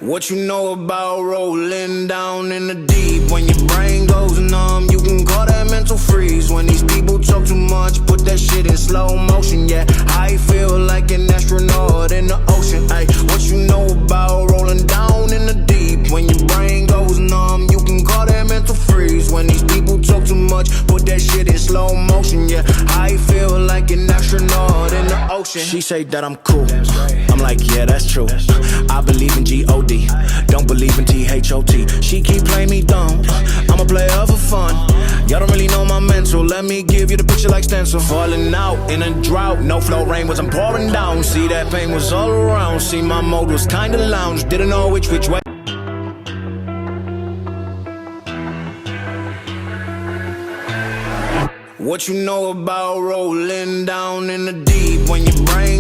What you know about rolling down in the deep? When your brain goes numb, you can call that mental freeze. When these people talk too much, put that shit in slow motion. Yeah, I feel like an astronaut in the ocean. Ay, what you know about rolling down in the deep? When your brain goes numb, you can call that mental freeze. When these people talk too much, put that shit in slow motion. Yeah, I feel like an astronaut in the ocean. She say that I'm cool, I'm like, yeah, that's true. I believe in G-O-D, don't believe in T-H-O-T. She keep playing me dumb, I'm a player for fun. Y'all don't really know my mental, let me give you the picture like stencil. Falling out in a drought, no flow, rain wasn't pouring down. See, that pain was all around, see, my mode was kinda lounge. Didn't know which way. What you know about rolling down in the deep? When your brain